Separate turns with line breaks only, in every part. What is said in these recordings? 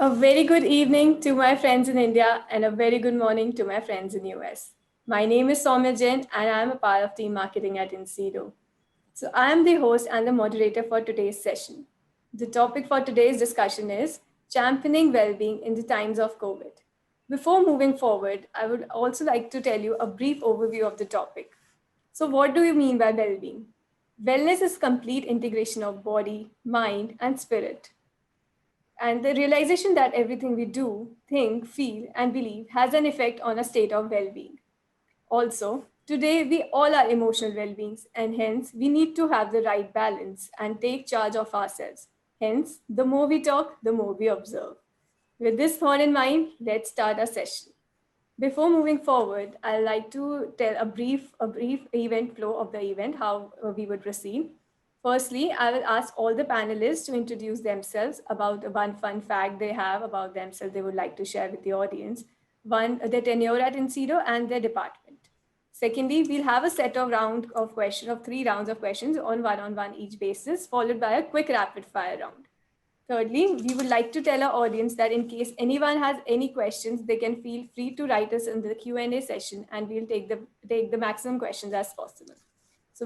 A very good evening to my friends in India and a very good morning to my friends in US. My name is Soumya Jain and I am a part of team marketing at Inseedo. So I am the host and the moderator for today's session. The topic for today's discussion is championing well-being in the times of COVID. Before moving forward, I would also like to tell you a brief overview of the topic. So what do you mean by well-being? Wellness is complete integration of body, mind, and spirit. And the realization that everything we do, think, feel, and believe has an effect on a state of well being. Also, today we all are emotional well beings, and hence we need to have the right balance and take charge of ourselves. Hence, the more we talk, the more we observe. With this thought in mind, let's start our session. Before moving forward, I'd like to tell a brief event flow of the event, how we would proceed. Firstly, I will ask all the panelists to introduce themselves about the one fun fact they have about themselves they would like to share with the audience, one, their tenure at Inseedo and their department. Secondly, we'll have a set of three rounds of questions on one-on-one each basis, followed by a quick rapid fire round. Thirdly, we would like to tell our audience that in case anyone has any questions, they can feel free to write us in the Q&A session and we'll take the maximum questions as possible. So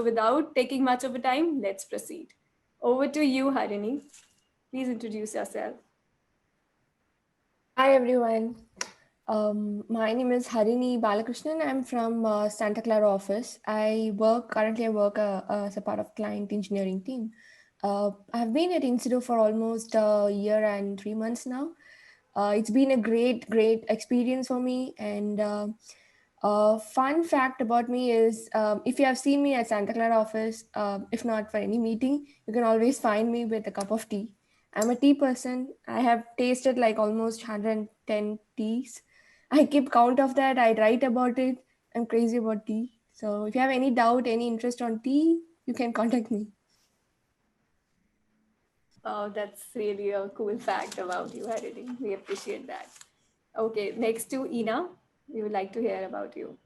without taking much of a time, let's proceed. Over to you, Harini. Please introduce yourself.
Hi everyone. My name is Harini Balakrishnan. I'm from Santa Clara office. Currently I work as a part of client engineering team. I've been at Inseedo for almost a year and 3 months now. It's been a great experience for me. And fun fact about me is if you have seen me at Santa Clara office, if not for any meeting, you can always find me with a cup of tea. I'm a tea person. I have tasted like almost 110 teas. I keep count of that. I write about it. I'm crazy about tea. So if you have any doubt, any interest on tea, you can contact me.
Oh, that's really a cool fact about you, Harini. We appreciate that. Okay, next to Ina, we would like to hear about you.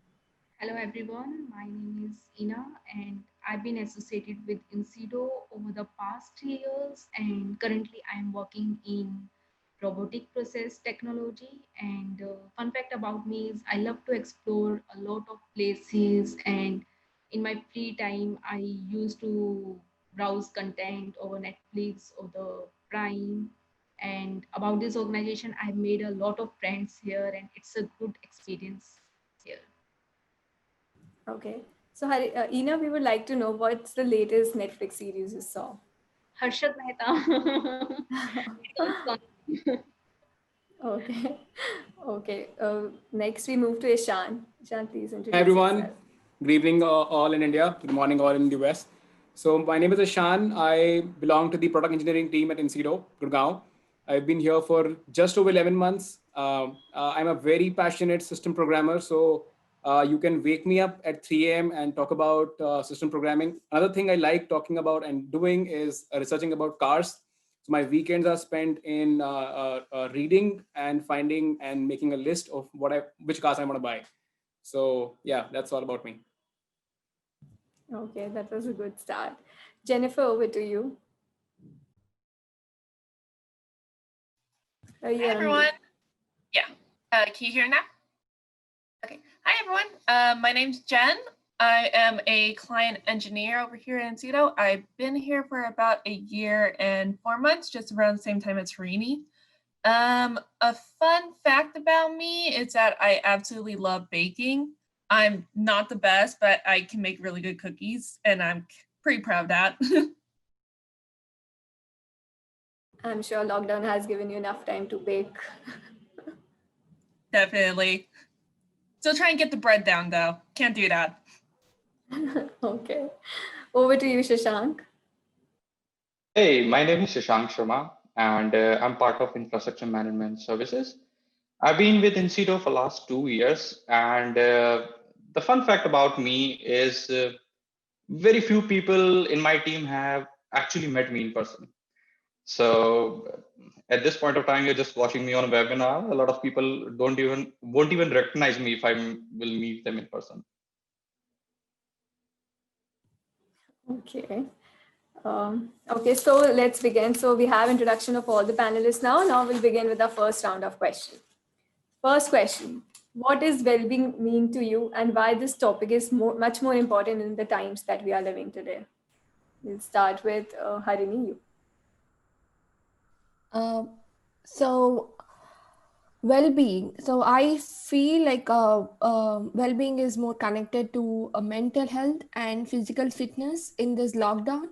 Hello everyone, my name is Ina and I've been associated with Inseedo over the past 3 years and currently I am working in robotic process technology and fun fact about me is I love to explore a lot of places and in my free time I used to browse content over Netflix or the Prime and about this organization I've made a lot of friends here and it's a good experience here.
Okay. So, Ina, we would like to know what's the latest Netflix series you saw?
Harshad Mehta.
Okay. Okay. Next, we move to Ishan. Ishan, please
Hi
introduce
everyone.
yourself.
Good evening, all in India. Good morning, all in the US. So my name is Ashan. I belong to the product engineering team at Inseedo, Gurgaon. I've been here for just over 11 months. I'm a very passionate system programmer. So you can wake me up at 3 a.m. and talk about system programming. Another thing I like talking about and doing is researching about cars. So my weekends are spent in reading and finding and making a list of which cars I want to buy. So yeah, that's all about me.
Okay, that was a good start. Jennifer, over to you.
Hi everyone. Yeah. Can you hear now? Okay. Hi everyone. My name's Jen. I am a client engineer over here in Inseedo. I've been here for about a year and 4 months, just around the same time as Harini. A fun fact about me is that I absolutely love baking. I'm not the best, but I can make really good cookies, and I'm pretty proud of that.
I'm sure lockdown has given you enough time to bake.
Definitely. Still trying to get the bread down, though. Can't do that.
Okay. Over to you, Shashank.
Hey, my name is Shashank Sharma, and I'm part of Infrastructure Management Services. I've been with Inseedo for last 2 years, and the fun fact about me is very few people in my team have actually met me in person. So at this point of time, you're just watching me on a webinar. A lot of people won't even recognize me if I will meet them in person.
Okay. Okay, so let's begin. So we have introduction of all the panelists now. Now we'll begin with our first round of questions. First question, what does well-being mean to you and why this topic is much more important in the times that we are living today? We'll start with Harini, you.
So well-being. So I feel like well-being is more connected to mental health and physical fitness in this lockdown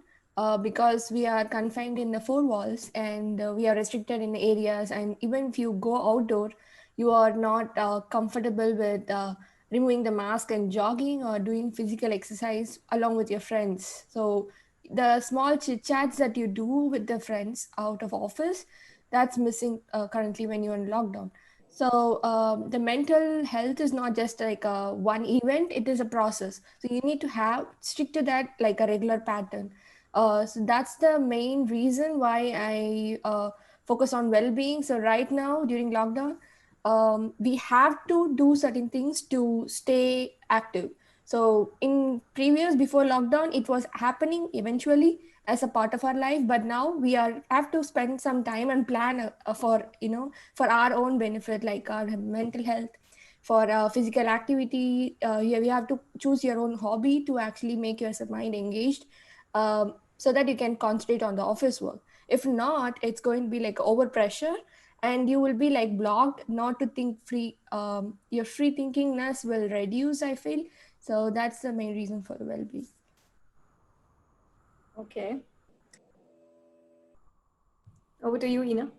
because we are confined in the four walls and we are restricted in areas. And even if you go outdoor, you are not comfortable with removing the mask and jogging or doing physical exercise along with your friends. So the small chit chats that you do with the friends out of office, that's missing currently when you're in lockdown. So the mental health is not just like a one event, it is a process. So you need to have stick to that like a regular pattern. So that's the main reason why I focus on well-being. So right now during lockdown, we have to do certain things to stay active. So in previous before lockdown, it was happening eventually as a part of our life, but now we are have to spend some time and plan for for our own benefit, like our mental health, for physical activity. You have to choose your own hobby to actually make your mind engaged, so that you can concentrate on the office work. If not, it's going to be like over pressure and you will be like blocked not to think free. Your free thinkingness will reduce, I feel. So that's the main reason for the well-being.
Okay. Over to you, Ina.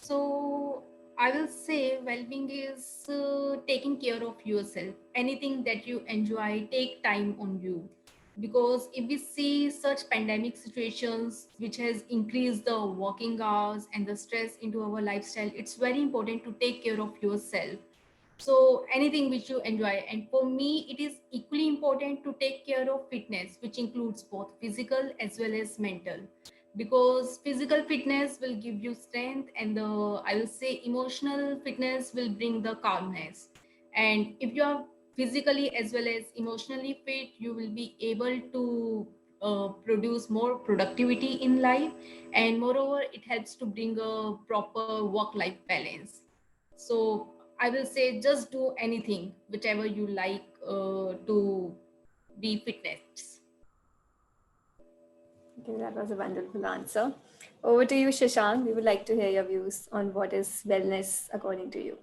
So I will say well-being is taking care of yourself. Anything that you enjoy, take time on you. Because if we see such pandemic situations which has increased the working hours and the stress into our lifestyle, it's very important to take care of yourself. So anything which you enjoy, and for me it is equally important to take care of fitness, which includes both physical as well as mental, because physical fitness will give you strength and the, I will say, emotional fitness will bring the calmness. And if you are physically as well as emotionally fit, you will be able to produce more productivity in life, and moreover it helps to bring a proper work life balance. So I will say just do anything, whichever you like to be fitness.
Okay, that was a wonderful answer. Over to you, Shashank. We would like to hear your views on what is wellness according to you.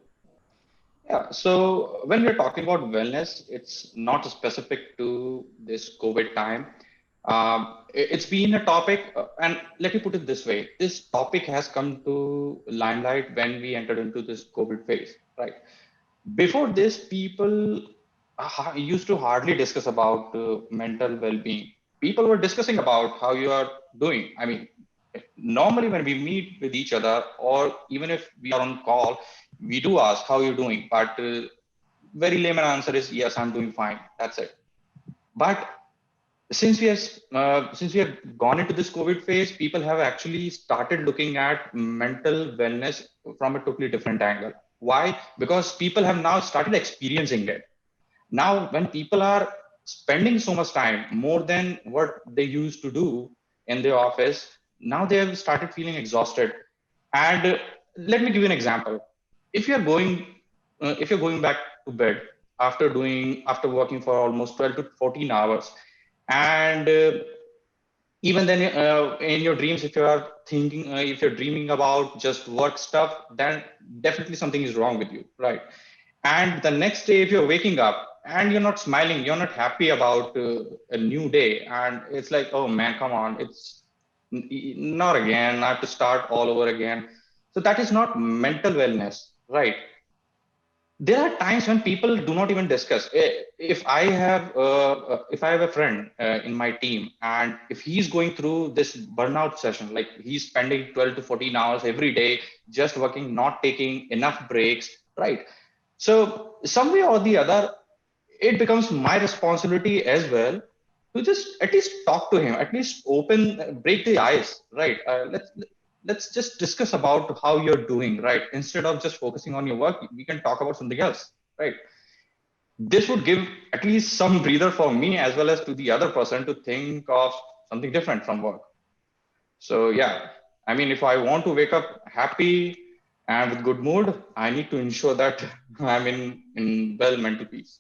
Yeah, so when we're talking about wellness, it's not specific to this COVID time. It's been a topic, and let me put it this way: this topic has come to limelight when we entered into this COVID phase, right? Before this, people used to hardly discuss about mental well-being. People were discussing about how you are doing. I mean, normally when we meet with each other, or even if we are on call, we do ask how you're doing. But very layman answer is yes, I'm doing fine. That's it. But since we have gone into this COVID phase, people have actually started looking at mental wellness from a totally different angle. Why? Because people have now started experiencing it. Now, when people are spending so much time more than what they used to do in the office, now they have started feeling exhausted. And let me give you an example. If you're going, if you're going back to bed after working for almost 12 to 14 hours, and even then in your dreams, if you are thinking, if you're dreaming about just work stuff, then definitely something is wrong with you, right? And the next day, if you're waking up and you're not smiling, you're not happy about a new day, and it's like, oh man, come on, it's not again, I have to start all over again. So that is not mental wellness, right? There are times when people do not even discuss. If I have a friend in my team, and if he's going through this burnout session, like he's spending 12 to 14 hours every day just working, not taking enough breaks, right? So some way or the other, it becomes my responsibility as well to just at least talk to him, at least break the ice, right? Let's just discuss about how you're doing, right? Instead of just focusing on your work, we can talk about something else, right? This would give at least some breather for me as well as to the other person to think of something different from work. So yeah, I mean, if I want to wake up happy and with good mood, I need to ensure that I'm in well mental peace.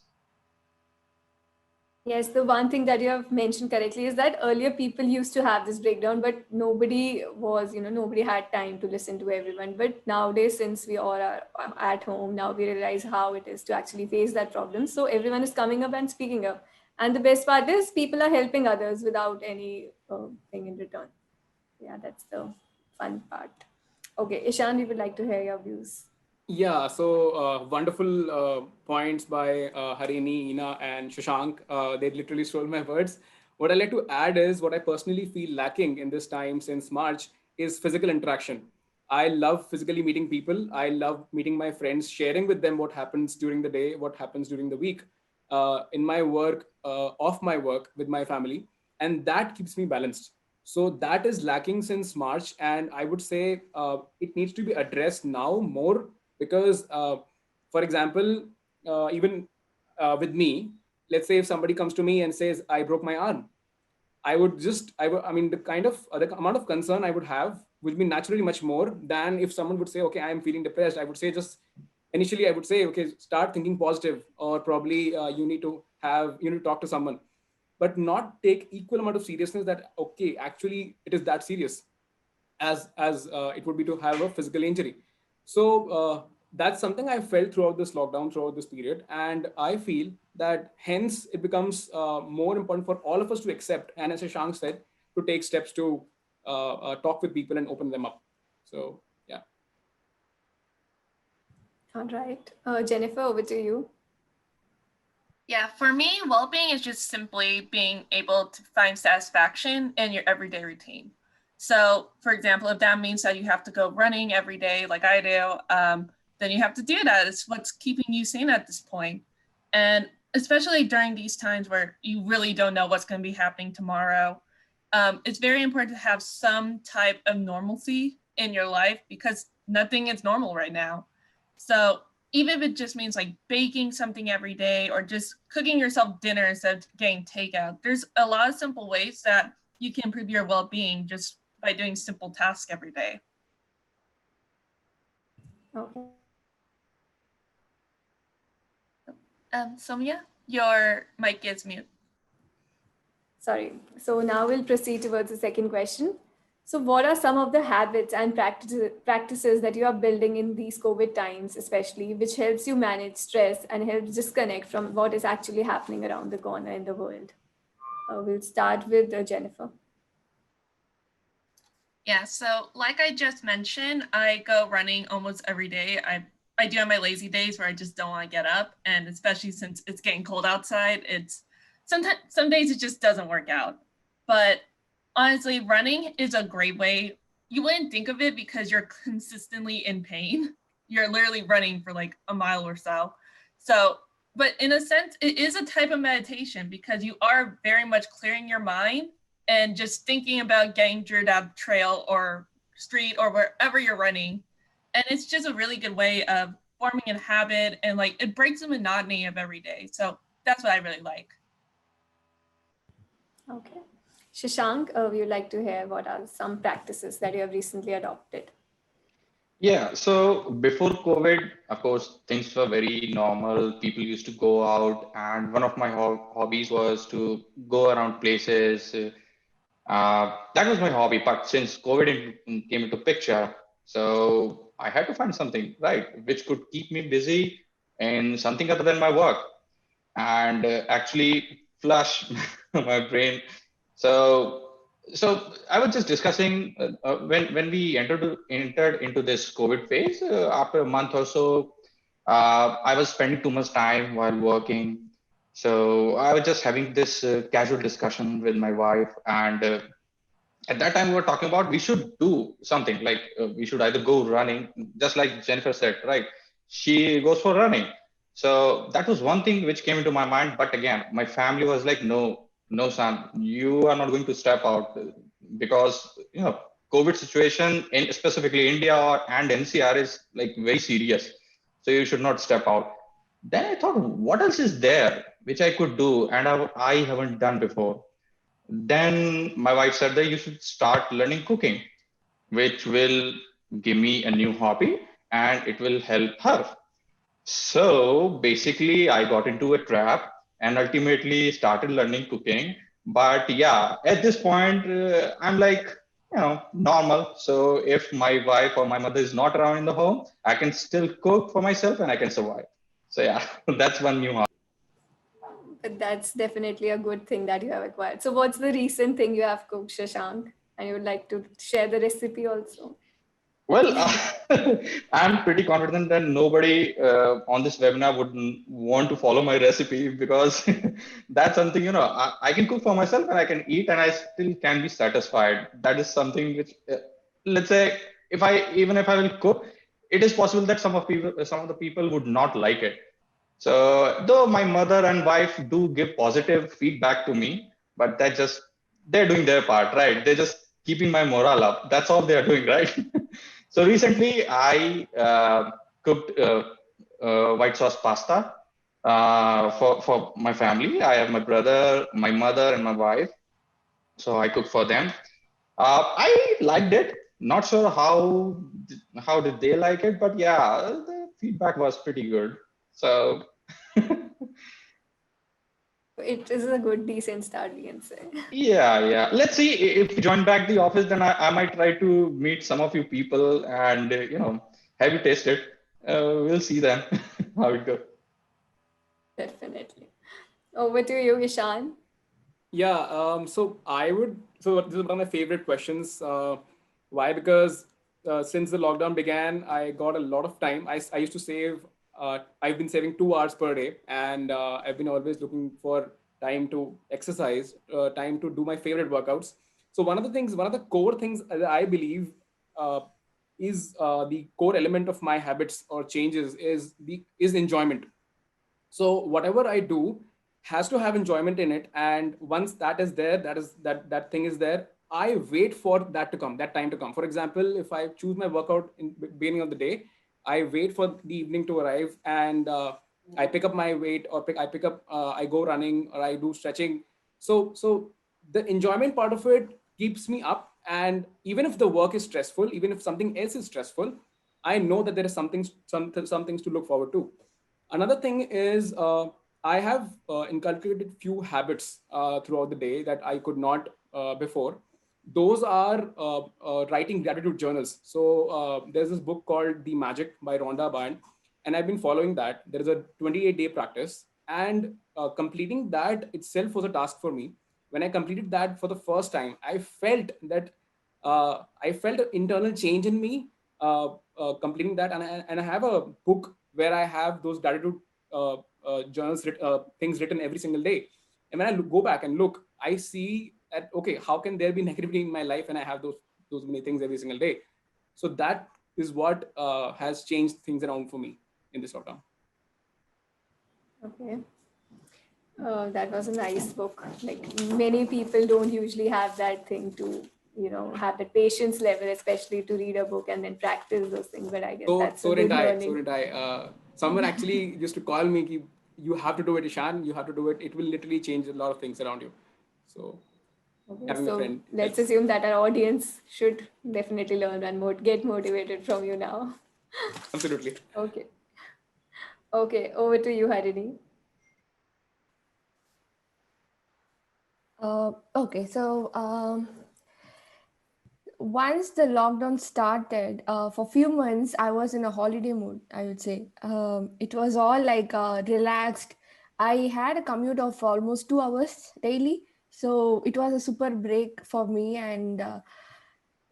Yes, the one thing that you have mentioned correctly is that earlier people used to have this breakdown, but nobody was, nobody had time to listen to everyone. But nowadays, since we all are at home, now we realize how it is to actually face that problem. So everyone is coming up and speaking up. And the best part is people are helping others without any thing in return. Yeah, that's the fun part. Okay, Ishan, we would like to hear your views.
Yeah, so wonderful points by Harini, Ina, and Shashank. They literally stole my words. What I like to add is what I personally feel lacking in this time since March is physical interaction. I love physically meeting people. I love meeting my friends, sharing with them what happens during the day, what happens during the week, in my work, off my work with my family, and that keeps me balanced. So that is lacking since March, and I would say it needs to be addressed now more because, for example, even with me, let's say if somebody comes to me and says I broke my arm, I mean, the kind of the amount of concern I would have would be naturally much more than if someone would say, okay, I am feeling depressed. I would say just initially I would say, okay, start thinking positive, or probably you need to talk to someone, but not take equal amount of seriousness that okay, actually it is that serious as it would be to have a physical injury. So that's something I felt throughout this lockdown, throughout this period, and I feel that hence it becomes more important for all of us to accept, and as Shashank said, to take steps to talk with people and open them up. So yeah.
All right. Jennifer, over to you.
Yeah, for me, well-being is just simply being able to find satisfaction in your everyday routine. So, for example, if that means that you have to go running every day, like I do, then you have to do that. It's what's keeping you sane at this point. And especially during these times where you really don't know what's going to be happening tomorrow, it's very important to have some type of normalcy in your life because nothing is normal right now. So even if it just means like baking something every day or just cooking yourself dinner instead of getting takeout, there's a lot of simple ways that you can improve your well-being just by doing simple tasks every day.
Okay.
Soumya, your mic is mute.
Sorry. So now we'll proceed towards the second question. So what are some of the habits and practices that you are building in these COVID times, especially, which helps you manage stress and helps disconnect from what is actually happening around the corner in the world? We'll start with Jennifer.
Yeah, so like I just mentioned, I go running almost every day. I do have my lazy days where I just don't want to get up, and especially since it's getting cold outside, some days it just doesn't work out. But honestly, running is a great way. You wouldn't think of it because you're consistently in pain. You're literally running for like a mile or so. So, but in a sense, it is a type of meditation because you are very much clearing your mind and just thinking about getting through that trail or street or wherever you're running. And it's just a really good way of forming a habit and like it breaks the monotony of every day. So that's what I really like.
Okay. Shashank, we would like to hear what are some practices that you have recently adopted.
Yeah, so before COVID, of course, things were very normal. People used to go out, and one of my hobbies was to go around places. That was my hobby, but since COVID came into picture, so I had to find something, right, which could keep me busy in something other than my work and actually flush my brain. So, so I was just discussing when we entered into this COVID phase. After a month or so, I was spending too much time while working. So I was just having this casual discussion with my wife, and at that time we were talking about we should do something like we should either go running, just like Jennifer said, right? She goes for running. So that was one thing which came into my mind. But again, my family was like, no, no, son, you are not going to step out because, COVID situation in specifically India and NCR is like very serious. So you should not step out. Then I thought, what else is there which I could do and I haven't done before? Then my wife said that you should start learning cooking, which will give me a new hobby and it will help her. So basically, I got into a trap and ultimately started learning cooking. But yeah, at this point, I'm like, normal. So if my wife or my mother is not around in the home, I can still cook for myself and I can survive. So yeah, that's one new hobby.
But that's definitely a good thing that you have acquired. So, what's the recent thing you have cooked, Shashank? And you would like to share the recipe also?
Well, I'm pretty confident that nobody on this webinar would want to follow my recipe because that's something, I can cook for myself and I can eat and I still can be satisfied. That is something which, let's say, even if I will cook, it is possible that some of the people would not like it. So though my mother and wife do give positive feedback to me, but they're doing their part, right? They're just keeping my morale up. That's all they're doing, right? So recently I cooked white sauce pasta for my family. I have my brother, my mother, and my wife. So I cooked for them. I liked it. Not sure how did they like it, but yeah, the feedback was pretty good. So
It is a good, decent start, we can say.
yeah. Let's see if you join back the office, then I might try to meet some of you people and have you taste it. We'll see then how it goes.
Definitely. Over to you, Ishan.
Yeah, so this is one of my favorite questions. Why? Because since the lockdown began, I got a lot of time. I used to save, I've been saving 2 hours per day, and I've been always looking for time to exercise, time to do my favorite workouts. So one of the core things that I believe uh, is the core element of my habits or changes is enjoyment. So whatever I do has to have enjoyment in it, and once that is there, that thing is there, I wait for that time to come. For example, if I choose my workout in beginning of the day, I wait for the evening to arrive, and I pick up my weight, or I go running, or I do stretching. So the enjoyment part of it keeps me up, and even if the work is stressful, even if something else is stressful, I know that there is some things to look forward to. Another thing is, I have inculcated few habits throughout the day that I could not before. Those are writing gratitude journals. So there's this book called The Magic by Rhonda Byrne, and I've been following that. There is a 28-day practice, and completing that itself was a task for me. When I completed that for the first time, I felt an internal change in me completing that, and I have a book where I have those gratitude things written every single day. And when I go back and look, I see that, okay, how can there be negativity in my life when I have those many things every single day? So that is what has changed things around for me in this lockdown.
Okay. That was a nice book. Like many people don't usually have that thing to, have the patience level, especially to read a book and then practice those things. But I guess that's a good learning.
So did I. Someone actually used to call me, "Ki, you have to do it, Ishan. You have to do it. It will literally change a lot of things around you." So
Okay,
having a
so
friend.
let's assume that our audience should definitely learn and get motivated from you now.
Absolutely.
Okay. Okay, over to you, Harini.
Okay, so once the lockdown started, for few months, I was in a holiday mood, I would say. It was all like relaxed. I had a commute of almost 2 hours daily. So it was a super break for me. And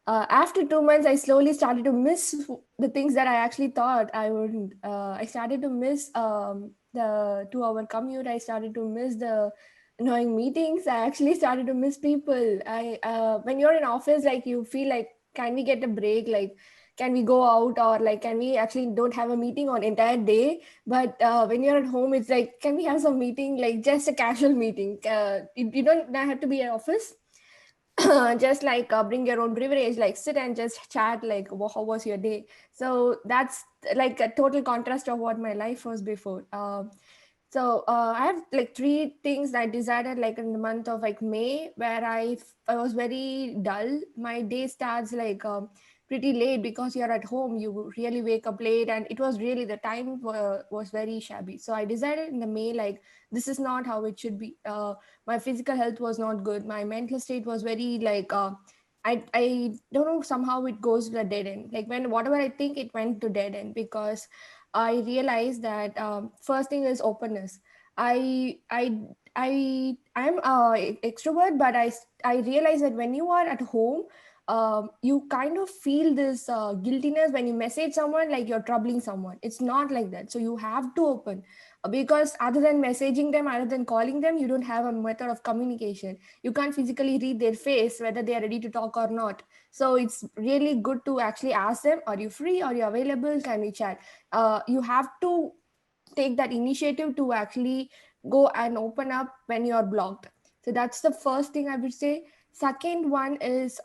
after 2 months, I slowly started to miss the things that I actually thought I wouldn't. I started to miss the 2 hour commute. I started to miss the annoying meetings. I actually started to miss people. I when you're in office, like you feel like, can we get a break? Like, can we go out, or like, can we actually don't have a meeting on entire day? But when you're at home, it's like, can we have some meeting, like just a casual meeting? You don't have to be at office. Just like bring your own beverage, like sit and just chat, like how was your day? So that's like a total contrast of what my life was before. So I have like three things that I decided like in the month of like May, where I was very dull. My day starts like pretty late because you're at home. You really wake up late, and it was really the time was very shabby. So I decided in the May like this is not how it should be. My physical health was not good. My mental state was very like. I don't know, somehow it goes to the dead end. Like when whatever I think, it went to dead end because I realized that first thing is openness. I I I'm extrovert, but I realize that when you are at home, you kind of feel this guiltiness when you message someone like you're troubling someone. It's not like that. So you have to open because other than messaging them, other than calling them, you don't have a method of communication. You can't physically read their face whether they are ready to talk or not. So it's really good to actually ask them, are you free? Are you available? Can we chat? You have to take that initiative to actually go and open up when you're blocked. So that's the first thing I would say. Second one is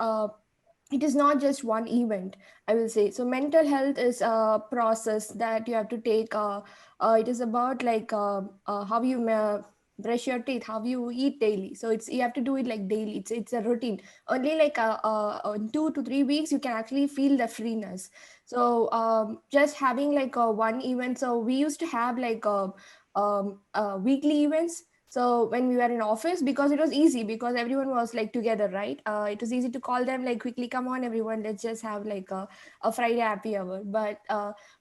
it is not just one event, I will say. So mental health is a process that you have to take. It is about like how you brush your teeth, how you eat daily. So it's you have to do it like daily. It's a routine. Only like in 2 to 3 weeks you can actually feel the freeness. So just having like a one event. So we used to have like weekly events. So when we were in office, because it was easy, because everyone was like together, right? It was easy to call them like quickly, come on everyone, let's just have like a Friday happy hour. But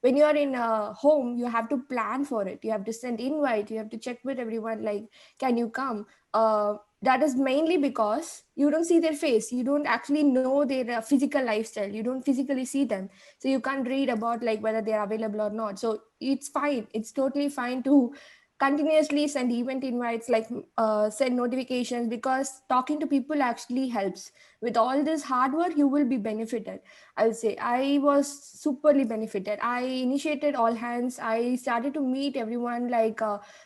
when you are in home, you have to plan for it. You have to send invite, you have to check with everyone like, can you come? That is mainly because you don't see their face, you don't actually know their physical lifestyle, you don't physically see them, so you can't read about like whether they are available or not. So it's fine, it's totally fine to continuously send event invites, like send notifications, because talking to people actually helps. With all this hard work you will be benefited. I'll say I was superly benefited. I initiated all hands, I started to meet everyone like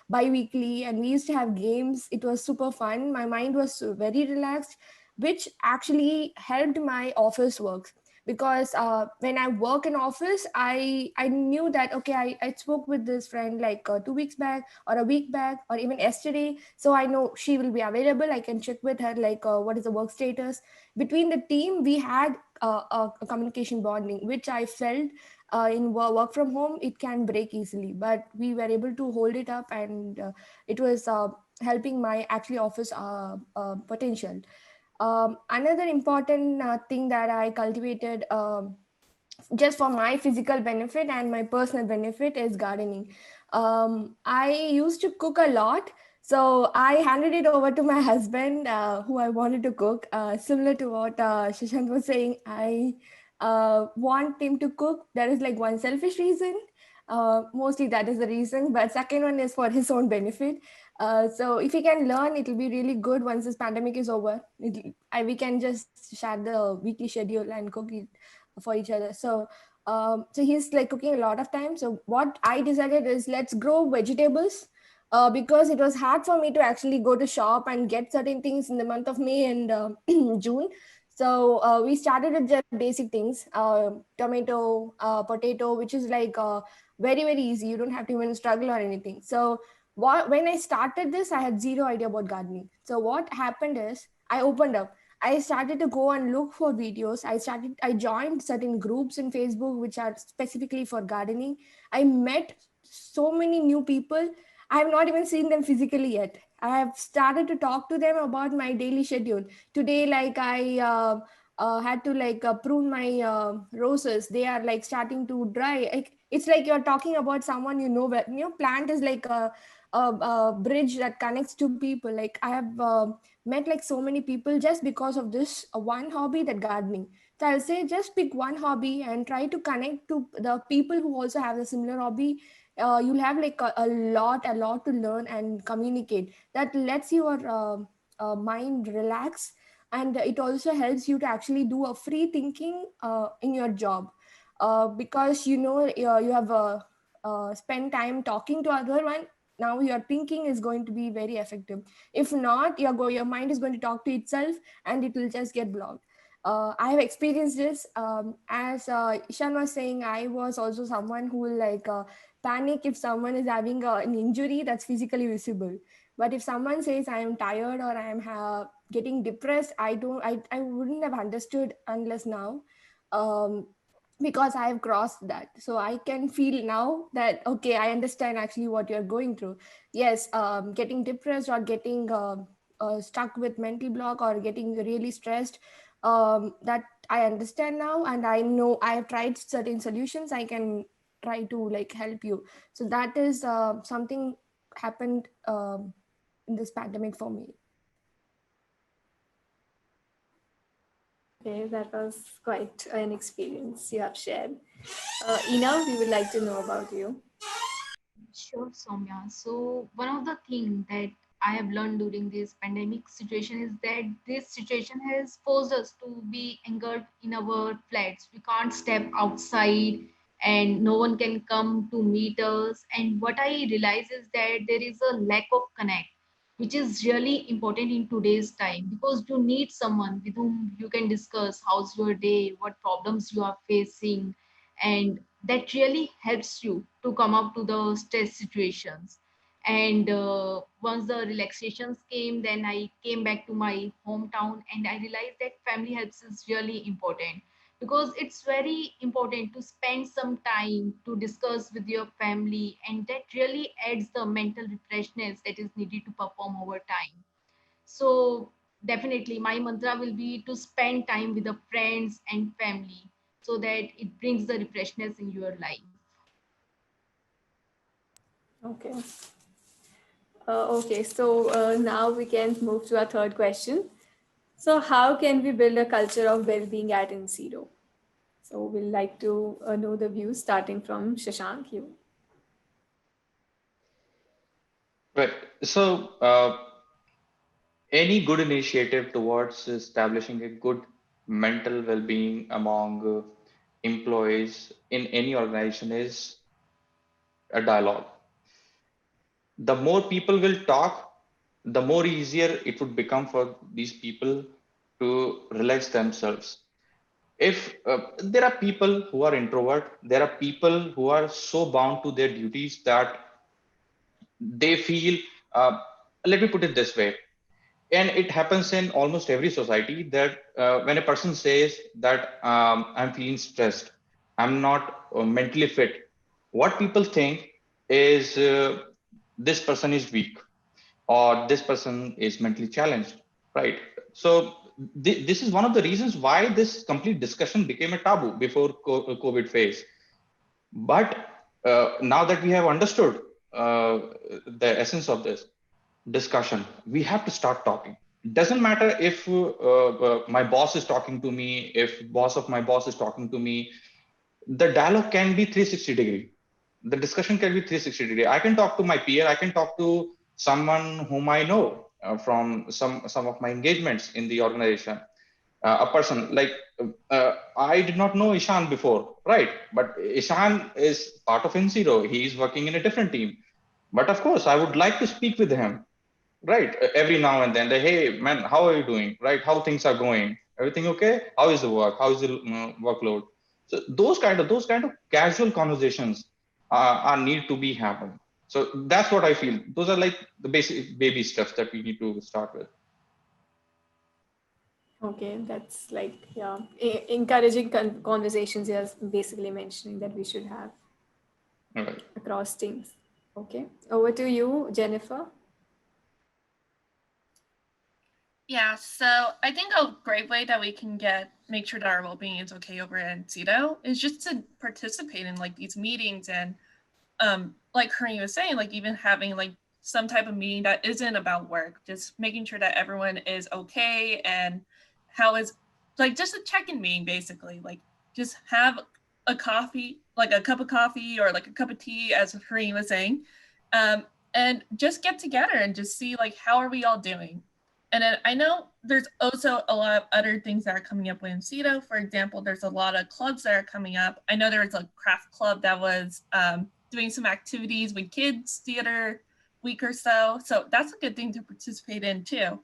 bi-weekly, and we used to have games. It was super fun, my mind was very relaxed, which actually helped my office work. Because when I work in office, I knew that okay, I spoke with this friend like 2 weeks back or a week back or even yesterday, so I know she will be available. I can check with her like what is the work status. Between the team we had a communication bonding, which I felt in work from home it can break easily, but we were able to hold it up, and it was helping my actually office potential. Another important thing that I cultivated just for my physical benefit and my personal benefit is gardening. I used to cook a lot. So I handed it over to my husband, who I wanted to cook. Similar to what Shashank was saying, I want him to cook. There is like one selfish reason. Mostly that is the reason. But second one is for his own benefit. So if he can learn, it will be really good once this pandemic is over. We can just share the weekly schedule and cook it for each other. So he's like cooking a lot of time. So what I decided is let's grow vegetables, because it was hard for me to actually go to shop and get certain things in the month of May and June. So we started with just basic things, tomato, potato, which is like very very easy. You don't have to even struggle or anything. So when I started this, I had zero idea about gardening. So what happened is I opened up. I started to go and look for videos. I joined certain groups in Facebook which are specifically for gardening. I met so many new people. I have not even seen them physically yet. I have started to talk to them about my daily schedule. Today, like I had to like prune my roses. They are like starting to dry. It's like you're talking about someone you know. Where plant is like a bridge that connects two people. Like I have met like so many people just because of this one hobby, that gardening. So I'll say just pick one hobby and try to connect to the people who also have a similar hobby. You'll have like a lot to learn and communicate. That lets your mind relax, and it also helps you to actually do a free thinking in your job, because you have spent time talking to other one. Now your thinking is going to be very effective. If not, your mind is going to talk to itself, and it will just get blocked. I have experienced this. As Ishan was saying, I was also someone who will like panic if someone is having an injury that's physically visible. But if someone says I am tired or I am getting depressed, I wouldn't have understood unless now. Because I have crossed that. So I can feel now that, okay, I understand actually what you're going through. Yes, getting depressed or getting stuck with mental block or getting really stressed, that I understand now, and I know I have tried certain solutions. I can try to like help you. So that is something happened in this pandemic for me.
Okay, that was quite an experience you have shared. Ina, we would like to know about you.
Sure, Soumya. So one of the things that I have learned during this pandemic situation is that this situation has forced us to be anchored in our flats. We can't step outside and no one can come to meet us. And what I realize is that there is a lack of connect, which is really important in today's time because you need someone with whom you can discuss how's your day, what problems you are facing, and that really helps you to come up to the stress situations. And once the relaxations came, then I came back to my hometown and I realized that family helps is really important because it's very important to spend some time to discuss with your family, and that really adds the mental refreshness that is needed to perform over time. So definitely my mantra will be to spend time with the friends and family so that it brings the refreshness in your life.
Okay. Okay, so now we can move to our third question. So how can we build a culture of well-being at Inseedo? So we'll like to know the views starting from Shashank, you.
Right. So, any good initiative towards establishing a good mental well-being among employees in any organization is a dialogue. The more people will talk, the more easier it would become for these people to relax themselves. If there are people who are introvert, there are people who are so bound to their duties that they feel, let me put it this way, and it happens in almost every society that when a person says that I'm feeling stressed, I'm not mentally fit, what people think is this person is weak or this person is mentally challenged, right? So this is one of the reasons why this complete discussion became a taboo before COVID phase. But now that we have understood the essence of this discussion, we have to start talking. It doesn't matter if my boss is talking to me, if boss of my boss is talking to me, the dialogue can be 360-degree. The discussion can be 360-degree. I can talk to my peer, I can talk to someone whom I know from some of my engagements in the organization. A person like I did not know Ishan before, right? But Ishan is part of Inseedo. He is working in a different team. But of course, I would like to speak with him, right? Every now and then. Hey, man, how are you doing? Right? How things are going? Everything okay? How is the work? How is the workload? So those kind of casual conversations are need to be happened. So that's what I feel. Those are like the basic baby steps that we need to start with.
Okay, that's like, yeah, encouraging conversations you're basically mentioning that we should have
All right.
across teams. Okay, over to you, Jennifer.
Yeah, so I think a great way that we can make sure that our well-being is okay over at Inseedo is just to participate in like these meetings and like Kareem was saying, like even having like some type of meeting that isn't about work, just making sure that everyone is okay and how is like just a check-in meeting basically, like just have a coffee, like a cup of coffee or like a cup of tea, as Kareem was saying, and just get together and just see like how are we all doing. And then I know there's also a lot of other things that are coming up with Inseedo. For example, there's a lot of clubs that are coming up. I know there was a craft club that was doing some activities with kids the other week or so. So that's a good thing to participate in too.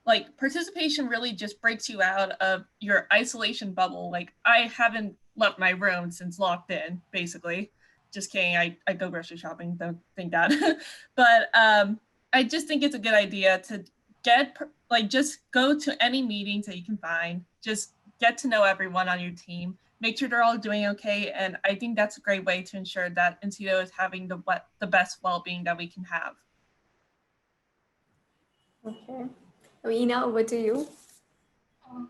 Like participation really just breaks you out of your isolation bubble. Like I haven't left my room since locked in, basically. just kidding. I go grocery shopping. Don't think that. But I just think it's a good idea to just go to any meetings that you can find. Just get to know everyone on your team. Make sure they're all doing okay. And I think that's a great way to ensure that Inseedo is having the best well-being that we can have.
Okay. Ina, over to you.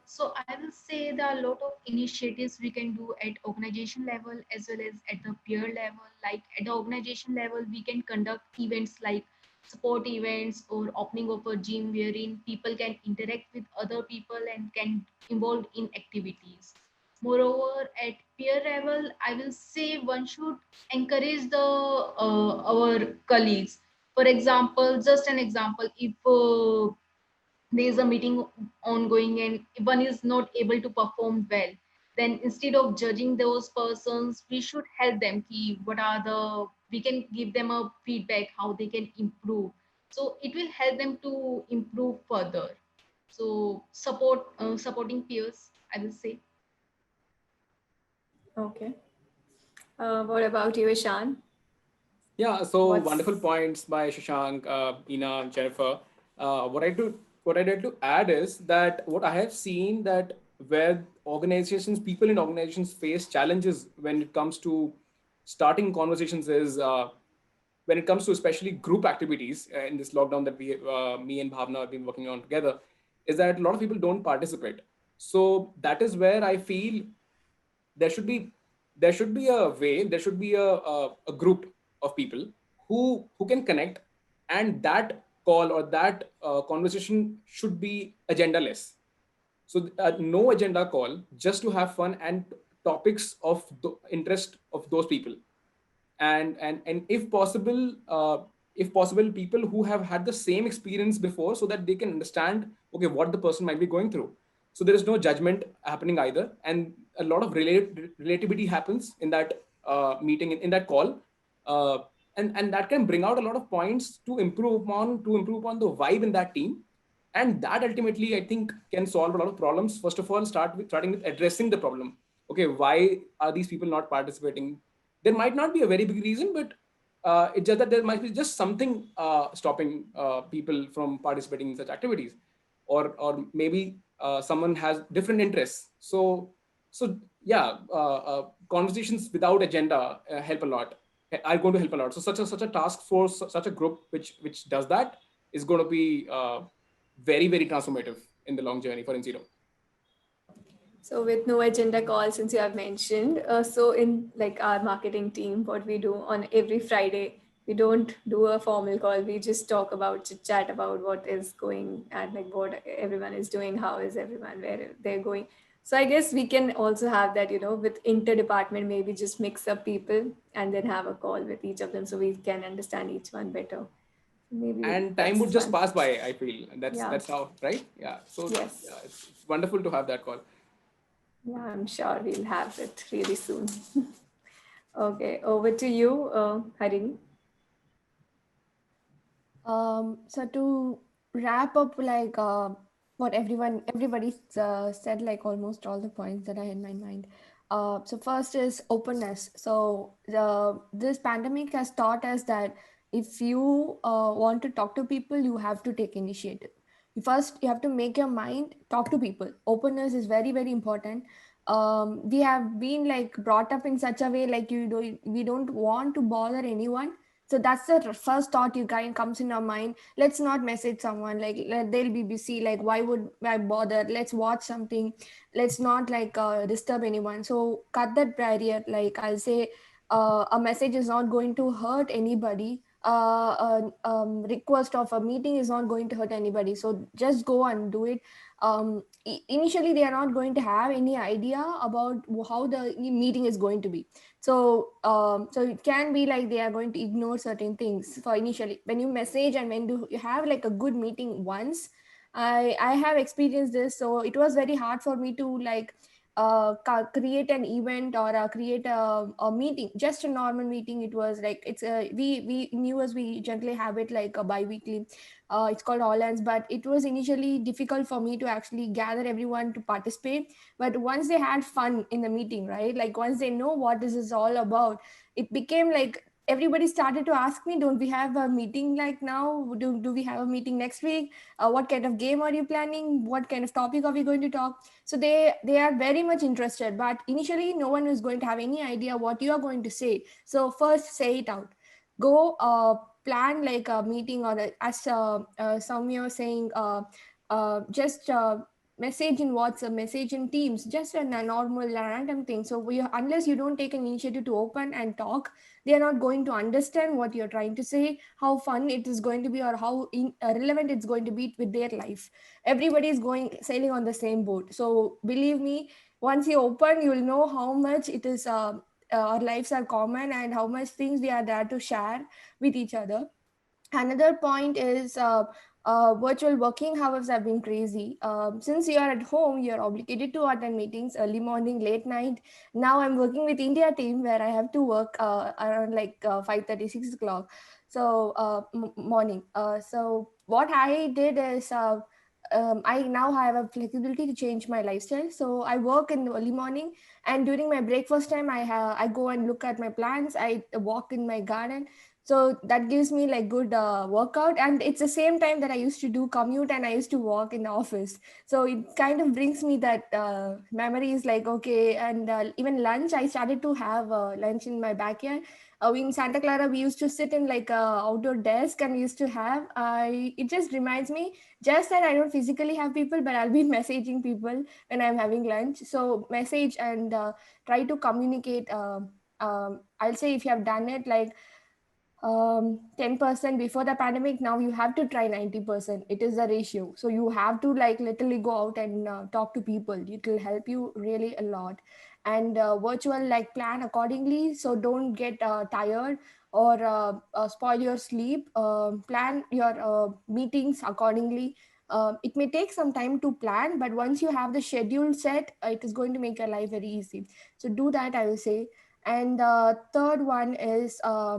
So I will say there are a lot of initiatives we can do at organization level as well as at the peer level. Like at the organization level, we can conduct events like support events or opening of a gym wherein people can interact with other people and can involve in activities. Moreover, at peer level, I will say one should encourage the our colleagues. For example, just an example, if there is a meeting ongoing and one is not able to perform well, then instead of judging those persons, we should help them key what are the we can give them a feedback how they can improve, so it will help them to improve further. So supporting peers, I will say.
Okay. What about you, Ishan?
Yeah, so
What's-
wonderful points by Shashank, Ina, Jennifer. What I'd like to add is that what I have seen that where people in organizations face challenges when it comes to starting conversations is when it comes to especially group activities in this lockdown that me and Bhavna have been working on together, is that a lot of people don't participate. So that is where I feel there should be a way, there should be a group of people who can connect, and that call or that conversation should be agendaless. So no agenda call, just to have fun and topics of the interest of those people, and if possible people who have had the same experience before, so that they can understand okay what the person might be going through. So there is no judgment happening either, and a lot of relativity happens in that meeting, in that call, and that can bring out a lot of points to improve on the vibe in that team. And that ultimately I think can solve a lot of problems. First of all, starting with addressing the problem. Okay, why are these people not participating? There might not be a very big reason, but it's just that there might be just something stopping people from participating in such activities, or maybe someone has different interests. So yeah, conversations without agenda help a lot. Are going to help a lot. So such a task force, such a group which does that is going to be very, very transformative in the long journey for Inseedo.
So with no agenda call, since you have mentioned, so in like our marketing team, what we do on every Friday, we don't do a formal call. We just talk about, chit chat about what is going and like what everyone is doing, how is everyone, where they're going. So I guess we can also have that, with interdepartment, maybe just mix up people and then have a call with each of them so we can understand each one better. Maybe
And time
that's
would just
fun.
pass by, I feel. And
Yeah.
that's how, right? Yeah. So
Yes.
yeah, it's wonderful to have that call.
Yeah, I'm sure we'll have it really soon. Okay, over to you, Harini.
So to wrap up, like what everybody said, like almost all the points that I had in my mind. So first is openness. So this pandemic has taught us that if you want to talk to people, you have to take initiative. You have to make your mind talk to people. Openness is very, very important. We have been like brought up in such a way like we don't want to bother anyone, so that's the first thought you kind comes in our mind. Let's not message someone, like they'll be busy, like why would I bother, let's watch something, let's not like disturb anyone. So cut that barrier. Like I'll say a message is not going to hurt anybody, request of a meeting is not going to hurt anybody, so just go and do it. Initially they are not going to have any idea about how the meeting is going to be. So so it can be like they are going to ignore certain things for initially when you message, and when you have like a good meeting once. I have experienced this, so it was very hard for me to like create an event or create a meeting, just a normal meeting. It was like it's a we in US we generally have it like a bi-weekly. It's called all hands, but it was initially difficult for me to actually gather everyone to participate. But once they had fun in the meeting, right, like once they know what this is all about, it became like everybody started to ask me, don't we have a meeting like now? Do we have a meeting next week? What kind of game are you planning? What kind of topic are we going to talk? So they are very much interested, but initially no one is going to have any idea what you are going to say. So first say it out. Go plan like a meeting, or as Soumya was saying, just message in WhatsApp, message in Teams, just a normal random thing. So unless you don't take an initiative to open and talk, they are not going to understand what you're trying to say, how fun it is going to be, or how relevant it's going to be with their life. Everybody is going sailing on the same boat. So believe me, once you open, you will know how much it is. Our lives are common and how much things we are there to share with each other. Another point is virtual working hours have been crazy. Since you are at home, you're obligated to attend meetings early morning, late night. Now I'm working with India team where I have to work around like 5:30, 6 o'clock. So morning. So what I did is I now have a flexibility to change my lifestyle. So I work in the early morning, and during my breakfast time, I go and look at my plants. I walk in my garden, so that gives me like good workout, and it's the same time that I used to do commute and I used to walk in the office. So it kind of brings me that memories like, okay. And even lunch, I started to have lunch in my backyard. In Santa Clara, we used to sit in like a outdoor desk and we used to have it just reminds me just that I don't physically have people, but I'll be messaging people when I'm having lunch. So message and try to communicate. I'll say if you have done it like 10% before the pandemic, now you have to try 90%. It is the ratio. So you have to like literally go out and talk to people. It will help you really a lot. And virtual like plan accordingly, so don't get tired or spoil your sleep. Plan your meetings accordingly. It may take some time to plan, but once you have the schedule set, it is going to make your life very easy. So do that, I will say. And third one is I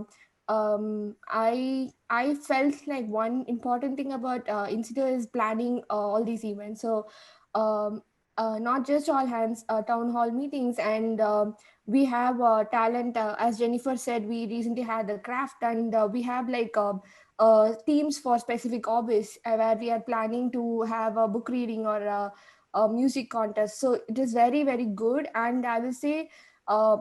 felt like one important thing about Insider is planning all these events. So not just all hands town hall meetings, and we have talent, as Jennifer said, we recently had the craft, and we have like teams for specific hobbies where we are planning to have a book reading or a music contest. So it is very very good, and I will say uh,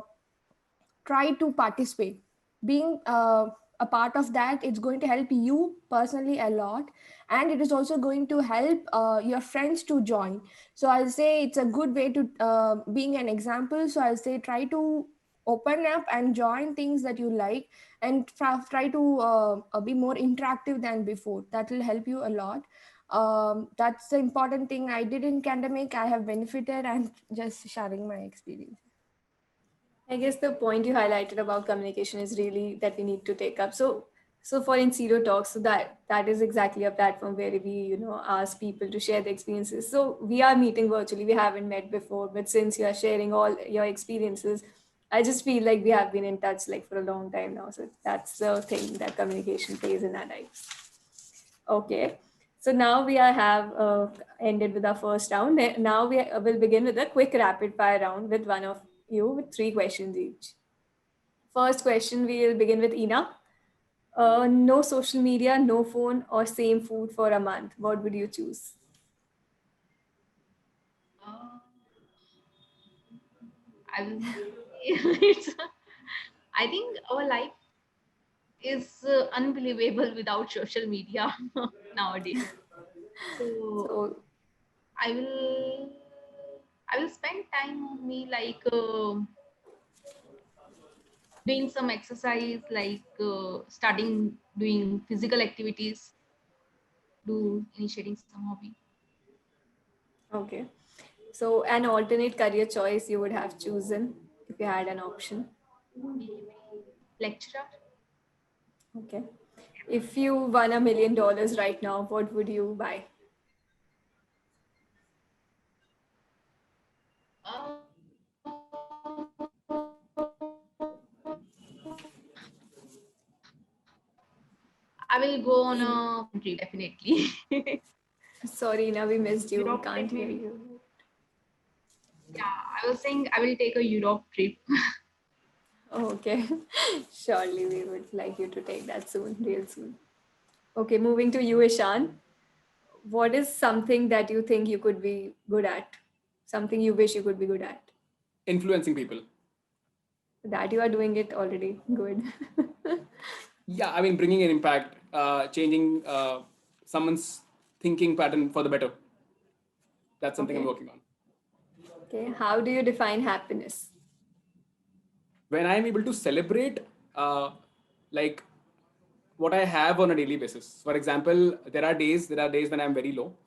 try to participate. Being a part of that, it's going to help you personally a lot, and it is also going to help your friends to join. So I'll say it's a good way to being an example. So I'll say try to open up and join things that you like, and try to be more interactive than before. That will help you a lot. That's the important thing I did in pandemic. I have benefited, and just sharing my experience.
I guess the point you highlighted about communication is really that we need to take up. So for Insido Talks, so that is exactly a platform where we, ask people to share their experiences. So we are meeting virtually. We haven't met before, but since you are sharing all your experiences, I just feel like we have been in touch like for a long time now. So that's the thing that communication plays in our lives. Okay. So now we have ended with our first round. Now we will begin with a quick rapid fire round with one of you with 3 questions each. First question, we will begin with Ina. No social media, no phone, or same food for a month. What would you choose?
Uh, I will it's, I think our life is unbelievable without social media nowadays. So
So,
I will I will spend time on me like doing some exercise, like starting doing physical activities, do initiating some hobby.
okay. So, an alternate career choice you would have chosen if you had an option.
Maybe lecturer.
Okay. If you won $1 million right now, what would you buy?
Uh, I will go on a trip definitely.
Sorry, Ina, we missed you. We
Europe
can't
trip
hear
maybe.
you.
Yeah, I was saying I will take a Europe trip.
Okay. Surely we would like you to take that soon, real soon. Okay, moving to you, Ishan. What is something that you think you could be good at? Something you wish you could be good at?
Influencing people.
That you are doing it already. Good.
Yeah, I mean, bringing an impact, changing someone's thinking pattern for the better. That's something I'm
Okay.
working on.
Okay. How do you define happiness?
When I'm able to celebrate, like what I have on a daily basis. For example, there are days when I'm very low,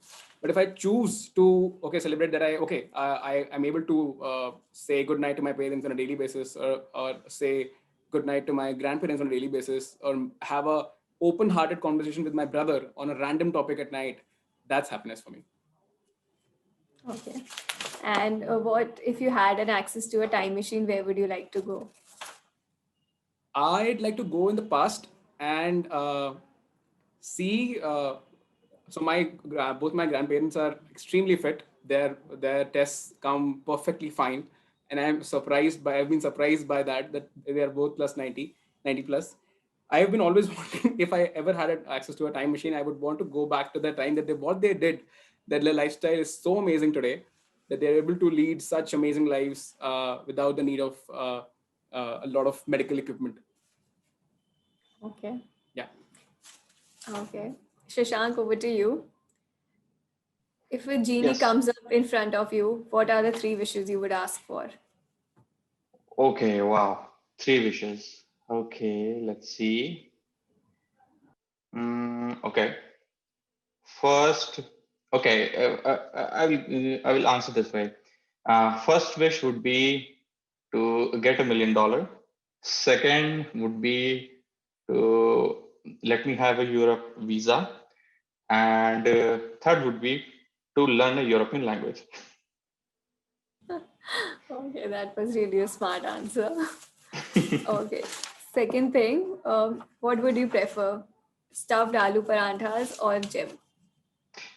but if I choose to celebrate that, I am able to say good night to my parents on a daily basis, or say good night to my grandparents on a daily basis, or have a open-hearted conversation with my brother on a random topic at night. That's happiness for me.
Okay. And what if you had an access to a time machine, where would you like to go?
I'd like to go in the past and see. So both my grandparents are extremely fit. Their tests come perfectly fine, and I've been surprised by that they are both plus 90 plus. I have been always wanting, if I ever had access to a time machine, I would want to go back to the time that what they did. That their lifestyle is so amazing today that they're able to lead such amazing lives without the need of a lot of medical equipment.
Okay.
Yeah.
Okay. Shashank, over to you. If a genie
Yes.
comes up in front of you, what are the 3 wishes you would ask for?
Okay, wow. 3 wishes. Okay, let's see. Okay. First, okay, I will answer this way. First wish would be to get $1 million. Second would be to let me have a Europe visa, and third would be to learn a European language.
Okay, that was really a smart answer. Okay. Second thing, what would you prefer? Stuffed aloo paranthas or gem?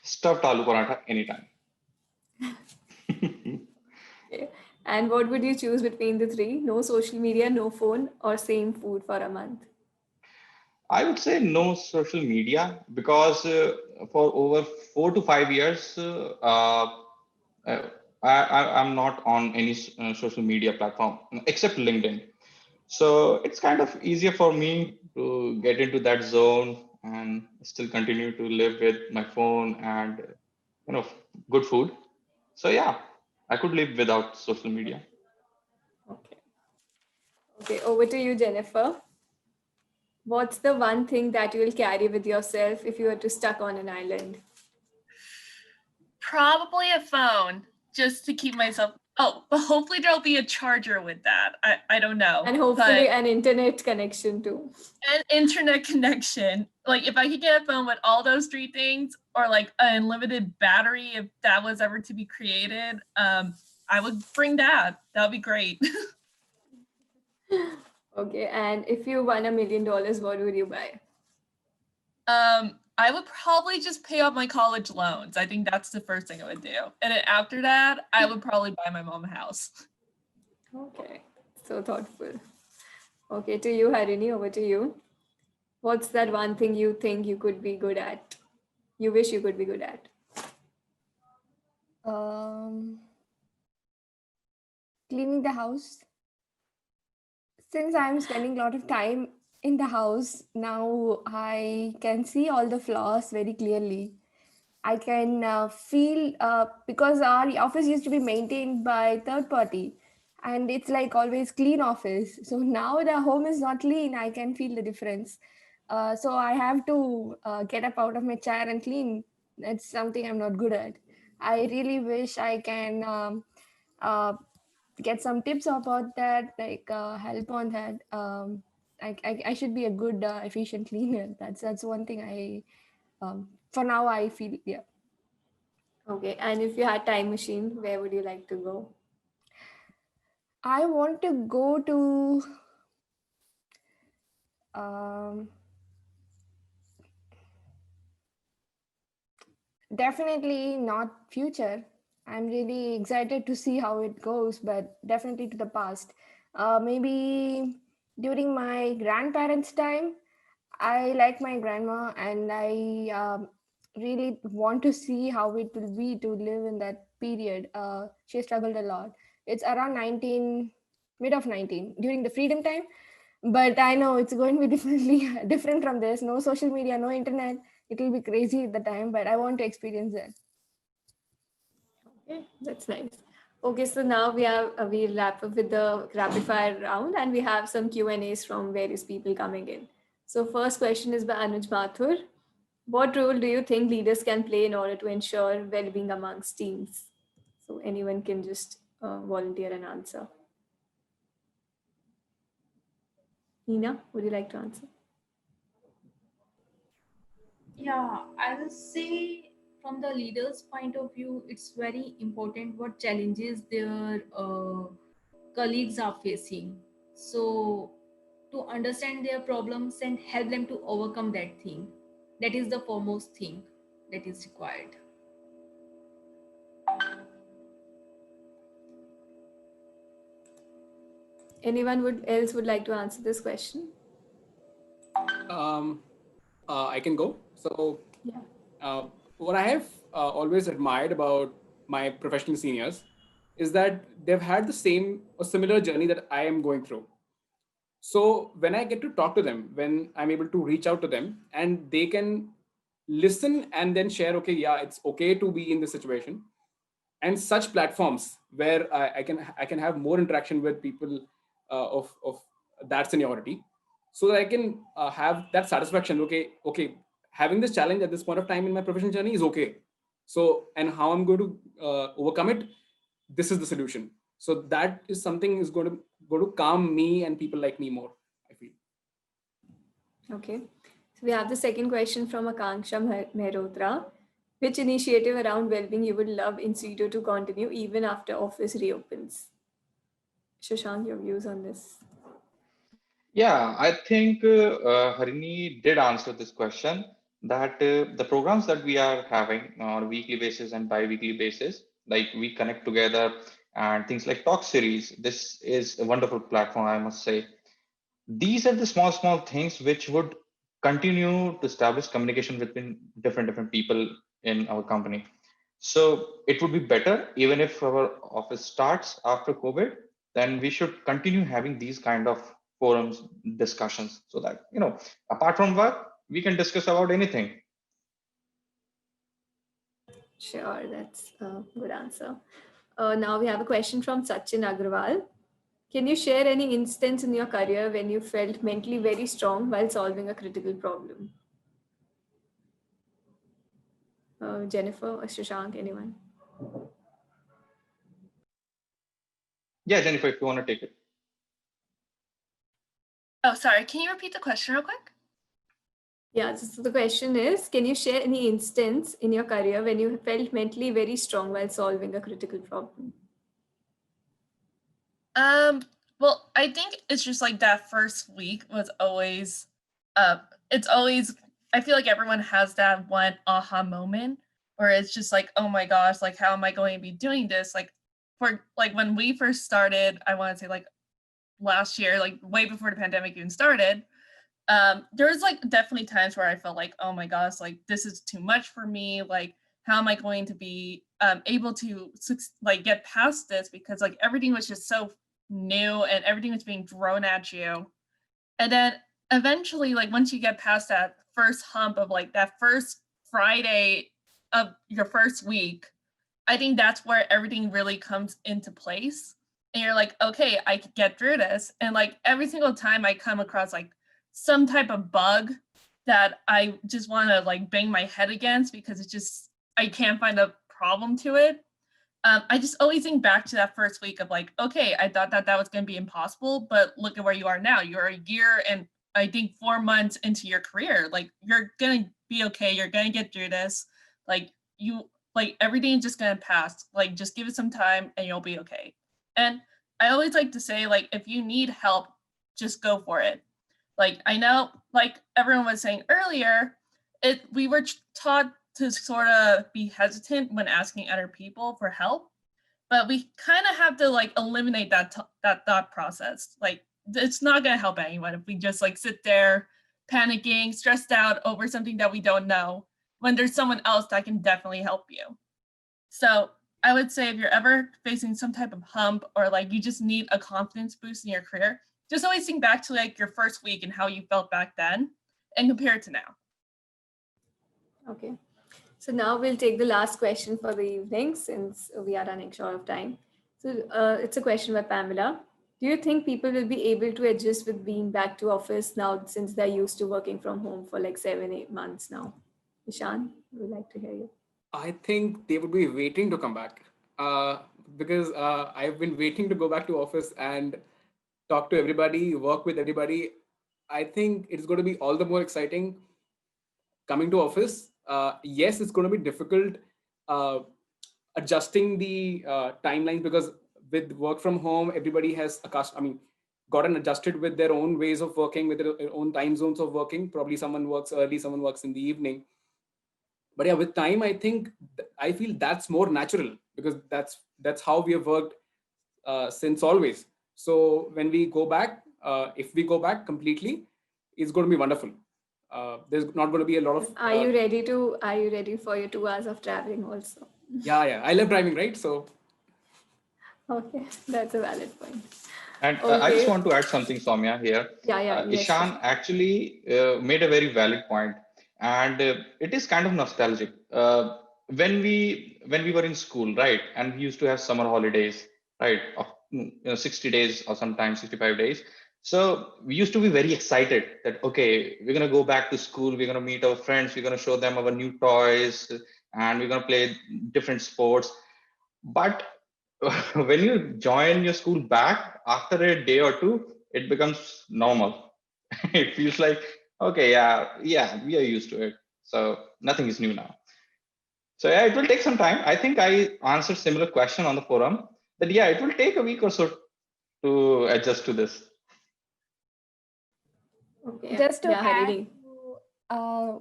Stuffed aloo paratha anytime.
Okay. And what would you choose between the 3? No social media, no phone, or same food for a month?
I would say no social media, because for over 4 to 5 years, uh, I'm not on any social media platform except LinkedIn. So it's kind of easier for me to get into that zone and still continue to live with my phone and you know good food. So yeah, I could live without social media.
Okay. Okay, over to you, Jennifer. What's the one thing that you will carry with yourself if you were to stuck on an island?
Probably a phone, just to keep myself. Oh, but hopefully there'll be a charger with that. I don't know.
And hopefully an internet connection too.
An internet connection. Like if I could get a phone with all those 3 things, or like an unlimited battery, if that was ever to be created, I would bring that. That would be great.
Okay, and if you won $1 million, what would you buy?
I would probably just pay off my college loans. I think that's the first thing I would do. And then after that, I would probably buy my mom a house.
Okay, so thoughtful. Okay, to you, Harini, over to you. What's that one thing you think you could be good at? You wish you could be good at?
Cleaning the house. Since I'm spending a lot of time in the house now, I can see all the flaws very clearly. I can feel because our office used to be maintained by third party, and it's like always clean office. So now the home is not clean. I can feel the difference. So I have to get up out of my chair and clean. That's something I'm not good at. I really wish I can uh, get some tips about that, like help on that. I should be a good efficient cleaner. That's one thing for now I feel. Yeah.
Okay, and if you had time machine, where would you like to go?
I want to go to um, definitely not future. I'm really excited to see how it goes, but definitely to the past. Maybe during my grandparents' time, I like my grandma, and I really want to see how it will be to live in that period. She struggled a lot. It's around 19, mid of 19, during the freedom time. But I know it's going to be differently different from this. No social media, no internet. It will be crazy at the time, but I want to experience that.
Okay, that's nice. Okay, so now we'll wrap up with the rapid fire round, and we have some Q&As from various people coming in. So first question is by Anuj Mathur. What role do you think leaders can play in order to ensure well-being amongst teams? So anyone can just volunteer an answer. Nina, would you like to answer?
Yeah, I will say from the leader's point of view, it's very important what challenges their colleagues are facing. So, to understand their problems and help them to overcome that thing, that is the foremost thing that is required.
Anyone would like to answer this question?
I can go. So,
Yeah.
what I have always admired about my professional seniors is that they've had the same or similar journey that I am going through. So when I get to talk to them, when I'm able to reach out to them, and they can listen and then share, okay, yeah, it's okay to be in this situation, and such platforms where I can have more interaction with people of that seniority, so that I can have that satisfaction. Okay, having this challenge at this point of time in my professional journey is okay. So, and how I'm going to overcome it, this is the solution. So that is something is going to calm me and people like me more, I feel.
Okay. So we have the second question from Akanksha Mehrotra. Which initiative around well-being you would love Institute to continue even after office reopens? Shashank, your views on this?
Yeah, I think Harini did answer this question that the programs that we are having on a weekly basis and bi-weekly basis, like we connect together and things like talk series, this is a wonderful platform, I must say. These are the small things which would continue to establish communication between different people in our company. So it would be better even if our office starts after COVID, then we should continue having these kind of forums, discussions, so that apart from work we can discuss about anything.
Sure, that's a good answer. Now we have a question from Sachin Agrawal. Can you share any instance in your career when you felt mentally very strong while solving a critical problem? Jennifer or Shashank, anyone?
Yeah, Jennifer, if you want to take it.
Oh, sorry. Can you repeat the question real quick?
Yeah, so the question is, can you share any instance in your career when you felt mentally very strong while solving a critical problem?
Well, I think it's just like that first week was always, it's always, I feel like everyone has that one aha moment where it's just like, oh my gosh, like, how am I going to be doing this? Like, for like when we first started, I want to say like last year, like way before the pandemic even started, there was like definitely times where I felt like, oh my gosh, like this is too much for me. Like, how am I going to be able to like get past this? Because like everything was just so new and everything was being thrown at you. And then eventually, like once you get past that first hump of like that first Friday of your first week, I think that's where everything really comes into place. And you're like, okay, I can get through this. And like every single time I come across like some type of bug that I just want to like bang my head against because it's just, I can't find a problem to it. I just always think back to that first week of like, okay, I thought that that was going to be impossible, but look at where you are now. You're a year and I think 4 months into your career. Like you're going to be okay. You're going to get through this. Like you, like everything's just going to pass. Like just give it some time and you'll be okay. And I always like to say, like, if you need help, just go for it. Like I know, like everyone was saying earlier, we were taught to sort of be hesitant when asking other people for help, but we kind of have to like eliminate that thought process. Like it's not going to help anyone if we just like sit there panicking, stressed out over something that we don't know when there's someone else that can definitely help you. So I would say if you're ever facing some type of hump or like you just need a confidence boost in your career, just always think back to like your first week and how you felt back then and compare it to now.
Okay. So now we'll take the last question for the evening since we are running short of time. So it's a question by Pamela. Do you think people will be able to adjust with being back to office now since they're used to working from home for like 7-8 months now? Ishan, we would like to hear you.
I think they would be waiting to come back because I've been waiting to go back to office and talk to everybody, work with everybody. I think it's going to be all the more exciting coming to office. Yes, it's going to be difficult adjusting the timelines because with work from home, everybody has gotten adjusted with their own ways of working, with their own time zones of working. Probably someone works early, someone works in the evening. But yeah, with time, I feel that's more natural because that's how we have worked since always. So when we go back, if we go back completely, it's going to be wonderful. There's not going to be a lot of.
Are you ready for your 2 hours of traveling also?
Yeah. I love driving, right? So.
Okay, that's a valid point.
And I just want to add something, Soumya, here.
Yeah. Yes,
Ishan actually made a very valid point, and it is kind of nostalgic. When we were in school, right, and we used to have summer holidays, right, of 60 days or sometimes 65 days. So we used to be very excited that, okay, we're going to go back to school, we're going to meet our friends, we're going to show them our new toys, and we're going to play different sports. But when you join your school back after a day or two, it becomes normal. It feels like, okay, yeah, we are used to it. So nothing is new now. So yeah, it will take some time. I think I answered similar question on the forum that yeah, it will take a week or so to adjust to this.
Okay.
Just to add
Harini.
to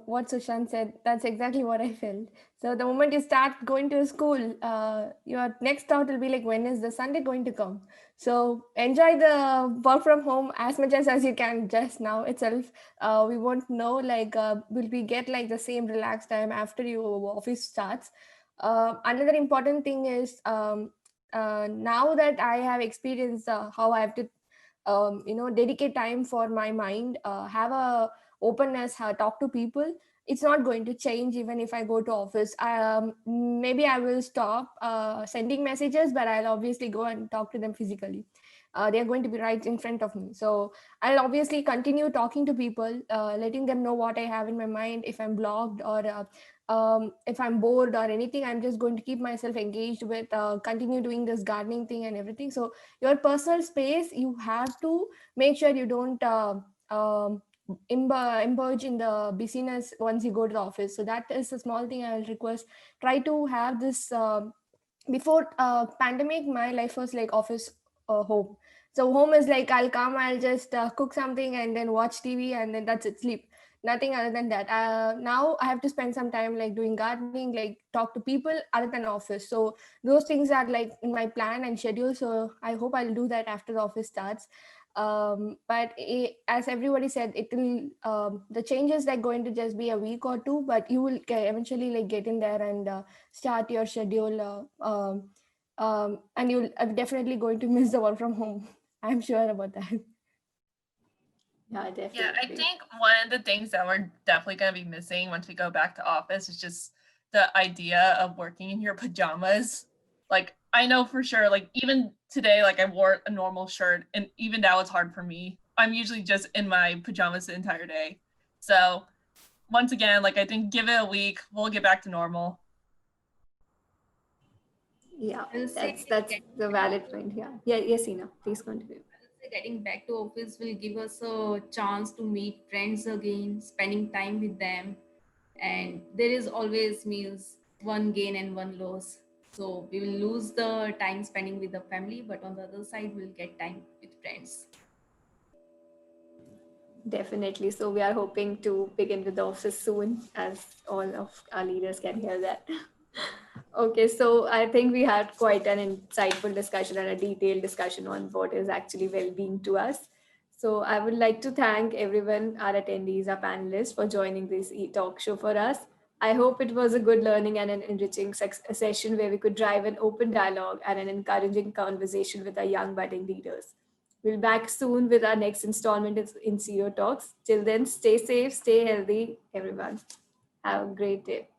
what Sushant said, that's exactly what I felt. So the moment you start going to school, your next thought will be like, when is the Sunday going to come? So enjoy the work from home as much as you can just now itself. We won't know like will we get like the same relaxed time after your office starts. Another important thing is now that I have experienced how I have to dedicate time for my mind, have a openness, talk to people. It's not going to change even if I go to office. Maybe I will stop sending messages, but I'll obviously go and talk to them physically. They're going to be right in front of me, so I'll obviously continue talking to people, letting them know what I have in my mind. If I'm blocked or if I'm bored or anything, I'm just going to keep myself engaged with continue doing this gardening thing and everything. So your personal space, you have to make sure you don't indulge in the busyness once you go to the office. So that is a small thing I will request. Try to have this before pandemic. My life was like office, home. So home is like I'll come, I'll just cook something and then watch TV and then that's it, sleep, nothing other than that. Now I have to spend some time like doing gardening, like talk to people other than office. So those things are like in my plan and schedule. So I hope I'll do that after the office starts. But as everybody said, it will the changes like going to just be a week or two, but you will eventually like get in there and start your schedule, and you'll definitely going to miss the work from home. I'm sure about that.
Yeah, definitely.
Yeah, I think one of the things that we're definitely going to be missing once we go back to office is just the idea of working in your pajamas. Like, I know for sure, like even today, like I wore a normal shirt and even now it's hard for me. I'm usually just in my pajamas the entire day. So once again, like I think give it a week, we'll get back to normal.
Yeah,
I'll say
that's the valid point. Yes, Ina, please continue.
getting back to office will give us a chance to meet friends again, spending time with them. And there is always means one gain and one loss. So we will lose the time spending with the family, but on the other side, we'll get time with friends.
Definitely. So we are hoping to begin with the office soon, as all of our leaders can hear that. Okay, so I think we had quite an insightful discussion and a detailed discussion on what is actually well-being to us. So I would like to thank everyone, our attendees, our panelists, for joining this talk show for us. I hope it was a good learning and an enriching session where we could drive an open dialogue and an encouraging conversation with our young budding leaders. We'll be back soon with our next installment in Zero Talks. Till then, stay safe, stay healthy, everyone. Have a great day.